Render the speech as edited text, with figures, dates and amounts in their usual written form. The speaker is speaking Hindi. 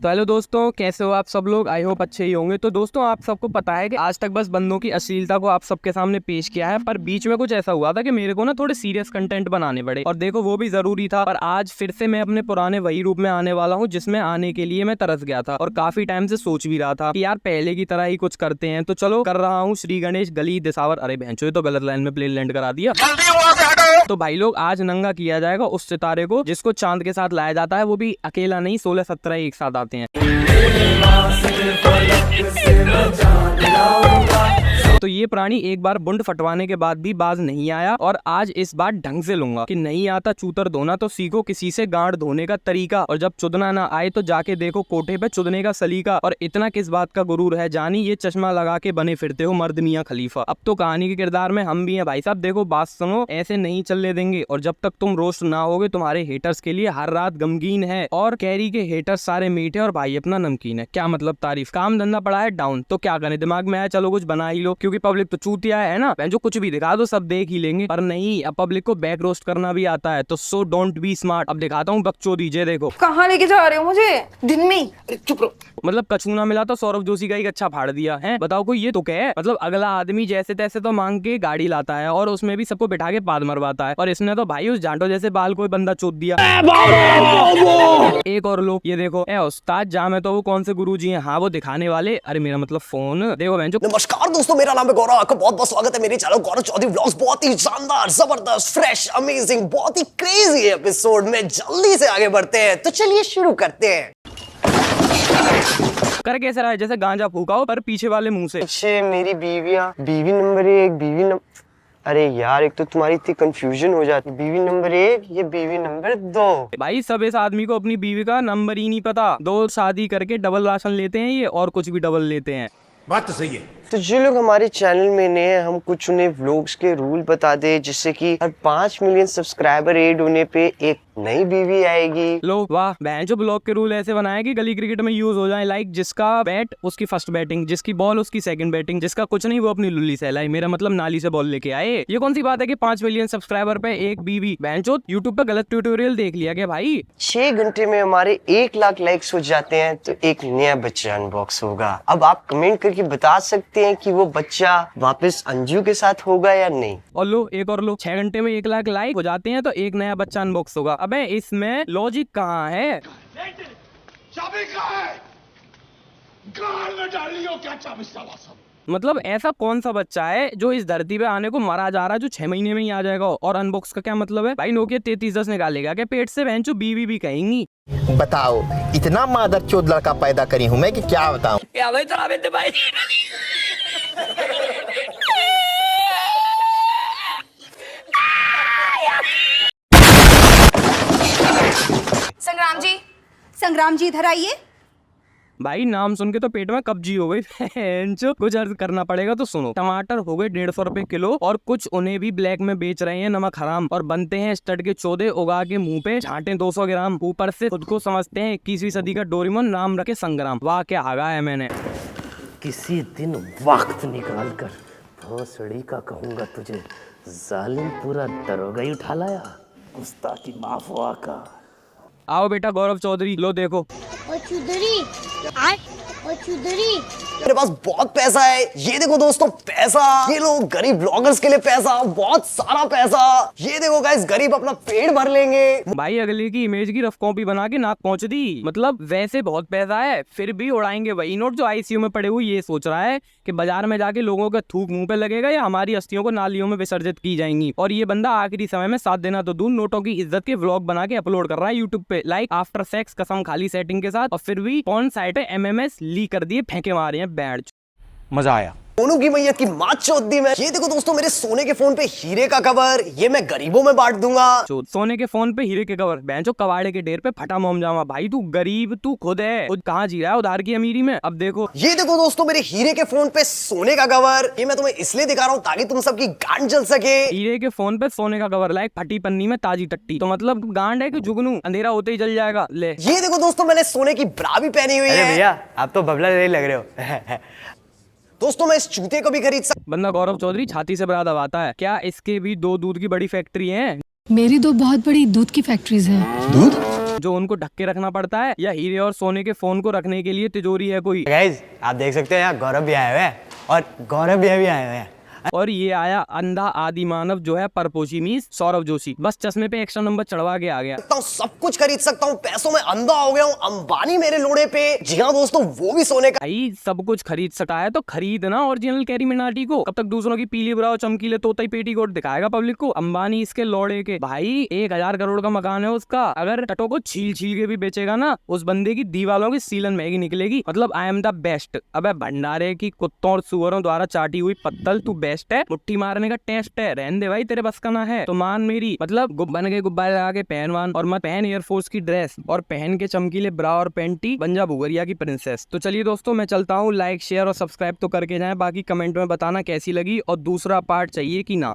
तो हेलो दोस्तों, कैसे हो आप सब लोग। आई होप अच्छे ही होंगे। तो दोस्तों, आप सबको पता है कि आज तक बस बंदों की अश्लीलता को आप सबके सामने पेश किया है, पर बीच में कुछ ऐसा हुआ था कि मेरे को ना थोड़े सीरियस कंटेंट बनाने पड़े, और देखो वो भी जरूरी था। पर आज फिर से मैं अपने पुराने वही रूप में आने वाला हूँ जिसमें आने के लिए मैं तरस गया था और काफी टाइम से सोच भी रहा था कि यार पहले की तरह ही कुछ करते हैं। तो चलो कर रहा हूँ श्री गणेश गली दिसावर। अरे भैंचो, ये तो गलत लाइन में प्ले लैंड करा दिया। तो भाई लोग, आज नंगा किया जाएगा उस सितारे को जिसको चांद के साथ लाया जाता है, वो भी अकेला नहीं, 16-17 एक साथ आते हैं। तो ये प्राणी एक बार बुंड फटवाने के बाद भी बाज नहीं आया, और आज इस बार ढंग से लूंगा कि नहीं आता चूतर धोना तो सीखो किसी से गांड धोने का तरीका, और जब चुदना ना आए तो जाके देखो कोठे पे चुदने का सलीका। और इतना किस बात का गुरूर है जानी, ये चश्मा लगा के बने फिरते हो मर्द मियां खलीफा। अब तो कहानी के किरदार में हम भी हैं भाई साहब। देखो बात सुनो, ऐसे नहीं चलने देंगे, और जब तक तुम रोस्ट ना होगे तुम्हारे हेटर्स के लिए हर रात गमगीन है। और कैरी के हेटर्स सारे मीठे और भाई अपना नमकीन है। क्या मतलब तारीफ, काम धंधा पड़ा है डाउन, तो क्या करें, दिमाग में आया चलो कुछ बना ही लो, क्योंकि पब्लिक तो चूतिया है ना, जो कुछ भी दिखा दो सब देख ही लेंगे। पर नहीं, अब पब्लिक को बैक रोस्ट करना भी आता है, तो सो डोंट बी स्मार्ट। अब दिखाता हूँ बकचोदी, जे देखो। कहाँ लेके जा रहे हो मुझे दिन में? चुप रहो। मतलब कछूना मिला तो सौरभ जोशी का ही अच्छा फाड़ दिया है। बताओ कोई ये तो क्या है। मतलब अगला आदमी जैसे तैसे तो मांग के गाड़ी लाता है और उसमें भी सबको बिठा के पाद मरवाता है, और इसने तो भाई उस जांटो जैसे बाल कोई बंदा चोद दिया। एक और लोग, ये देखो, ए उस्ताद जामे तो वो कौन से गुरुजी हैं। हाँ वो दिखाने वाले। अरे मेरा मतलब फोन देखो बहनचोद। नमस्कार दोस्तों, मेरा नाम है गौरव। आपका बहुत बहुत स्वागत है मेरे चैनल गौरव चौधरी व्लॉग्स। बहुत ही शानदार, जबरदस्त, फ्रेश, अमेजिंग, बहुत ही क्रेजी एपिसोड में जल्दी से आगे बढ़ते हैं। तो चलिए शुरू करते हैं। कर कैसे रहा है, जैसे गांजा फूका हो पर पीछे वाले मुंह से। अच्छे मेरी बीवियां, बीवी नंबर 1, बीवी नंबर, अरे यार एक तो तुम्हारी इतनी कंफ्यूजन हो जाती। बीवी नंबर 1, ये बीवी नंबर 2। भाई सब इस आदमी को अपनी बीवी का नंबर ही नहीं पता। 2 शादी करके डबल राशन लेते हैं ये, और कुछ भी डबल लेते हैं। बात तो सही है। तो जो लोग हमारे चैनल में नए हैं, हम कुछ उन्हें व्लॉग्स के रूल बता दे, जिससे कि हर 5 मिलियन सब्सक्राइबर ऐड होने पे एक नई बीवी आएगी। लो वाह, बहन जो ब्लॉग के रूल ऐसे बनाए कि गली क्रिकेट में यूज हो जाए। लाइक जिसका बैट उसकी फर्स्ट बैटिंग, जिसकी बॉल उसकी सेकंड बैटिंग, जिसका कुछ नहीं वो अपनी लुल्ली सहलाई। मेरा मतलब नाली से बॉल लेके आए। ये कौन सी बात है कि 5 मिलियन सब्सक्राइबर पे एक बीवी। बहन चो यूट्यूब पे गलत ट्यूटोरियल देख लिया क्या भाई। 6 घंटे में हमारे 1 लाख लाइक्स हो जाते हैं तो एक नया बच्चा अनबॉक्स होगा। अब आप कमेंट करके बता सकते हैं कि वो बच्चा वापस अंजू के साथ होगा या नहीं। और लो एक और लो, 6 घंटे में 1 लाख लाइक हो जाते हैं तो एक नया बच्चा अनबॉक्स होगा। अबे इसमें लॉजिक कहाँ है। चाबी कहाँ है? गाल में डाल लियो क्या चाबी साला सब। मतलब ऐसा कौन सा बच्चा है जो इस धरती पे आने को मरा जा रहा है, जो 6 महीने में ही आ जाएगा। और अनबॉक्स का क्या मतलब है भाई, नोकिया 3310 निकालेगा क्या पेट से। बहन चो बीवी भी कहेंगी। बताओ, इतना मादरचोद लड़का पैदा करी हूँ मैं कि क्या बताऊं। क्या भाई भाई। संग्राम जी इधर आइए। भाई नाम सुन के तो पेट में कब्जी हो गई। कुछ अर्ज करना पड़ेगा तो सुनो। टमाटर हो गए 150 रुपए किलो, और कुछ उन्हें भी ब्लैक में बेच रहे हैं नमक हराम, और बनते हैं स्टड के चौदे उगा के मुंह पे झांटे 200 ग्राम। ऊपर से खुद को समझते हैं 21वीं सदी का डोरेमोन, नाम रखे संग्राम। वाह क्या आगा है मैंने। किसी दिन वक्त निकाल कर भोसड़ी का कहूंगा तुझे, जालिम पूरा दरोगा ही उठा लाया, गुस्ताखी माफ हुआ का। आओ बेटा गौरव चौधरी, लो देखो। मेरे पास बहुत पैसा है, ये देखो दोस्तों पैसा। ये लोग गरीब ब्लॉगर्स के लिए पैसा, बहुत सारा पैसा। ये देखो गाइस, गरीब अपना पेट भर लेंगे। भाई अगले की इमेज की रफ कॉपी बना के नाक पहुंच दी। मतलब वैसे बहुत पैसा है, फिर भी उड़ाएंगे वही नोट जो आईसीयू में पड़े हुए। ये सोच रहा है कि बाजार में जाके लोगों का थूक मुंह पे लगेगा या हमारी अस्थियों को नालियों में विसर्जित की जाएंगी। और ये बंदा आखिरी समय में साथ देना तो दूर, नोटों की इज्जत के व्लॉग बना के अपलोड कर रहा है यूट्यूब पे। लाइक आफ्टर सेक्स, कसम खाली सेटिंग के साथ, और फिर भी कौन साइट है MMS लीक कर दिए, फेंके मारे हैं बैड। मजा आया। दोनों की मैयत की मात चोद दी मैं। ये देखो दोस्तों, मेरे सोने के फोन पे हीरे का कवर, ये मैं गरीबों में बांट दूंगा। सोने के फोन पे हीरे के कवर, बेंचो कवाड़े के ढेर पे फटा मोम जामा। भाई तू गरीब, तू खुद है, खुद कहाँ जी रहा है उधार की अमीरी में। अब देखो, ये देखो दोस्तों, मेरे हीरे के फोन पे सोने का कवर। ये मैं तुम्हें इसलिए दिखा रहा हूँ ताकि तुम सबकी गांड जल सके। हीरे के फोन पे सोने का कवर, लाइक फटी पन्नी में ताजी टट्टी। तो मतलब गांड है कि जुगनू, अंधेरा होते ही जल जाएगा। ले ये देखो दोस्तों, मैंने सोने की ब्रा भी पहनी हुई है। भैया आप तो बबला जैसे लग रहे हो। दोस्तों मैं इस जूते को भी खरीद सकता। बंदा गौरव चौधरी छाती से बड़ा दबाता है। क्या इसके भी 2 दूध की बड़ी फैक्ट्री है? मेरी 2 बहुत बड़ी दूध की फैक्ट्रीज हैं। दूध जो उनको ढक के रखना पड़ता है, या हीरे और सोने के फोन को रखने के लिए तिजोरी है कोई। गाइस आप देख सकते हो यहाँ गौरव भी आए हुए हैं और गौरव भी आए हुए हैं। और ये आया अंधा आदि मानव जो है परपोशी मीस सौरभ जोशी, बस चश्मे पे एक्स्ट्रा नंबर चढ़वा के आ गया। सब कुछ खरीद सकता हूँ, पैसों में अंधा हो गया हूँ, अंबानी मेरे लोड़े पे। जी हाँ दोस्तों, वो भी सोने का। भाई सब कुछ खरीद सकता है तो खरीदना ओरिजिनल कैरी मिनाटी को। कब तक दूसरों की पीली बुराओ चमकीले तोताई पेटीकोट दिखाएगा पब्लिक को। अंबानी इसके लोड़े के भाई 1000 करोड़ का मकान है उसका। अगर टटो को छील छील के भी बेचेगा ना, उस बंदे की दीवालों की सीलन महंगी निकलेगी। मतलब आई एम द बेस्ट। अबे भंडारे की कुत्तों और सुअरों द्वारा चाटी हुई पत्तल, तू बेस्ट है। मुट्ठी मारने का टेस्ट है, रहने दे भाई, तेरे बस का ना है तो मान मेरी। मतलब बन के गुब्बारे लगा के पहनवान, और मत पहन एयरफोर्स की ड्रेस और पहन के चमकीले ब्रा और पैंटी, बन जा भुगरिया की प्रिंसेस। तो चलिए दोस्तों मैं चलता हूँ, लाइक शेयर और सब्सक्राइब तो करके जाएं, बाकी कमेंट में बताना कैसी लगी और दूसरा पार्ट चाहिए कि ना।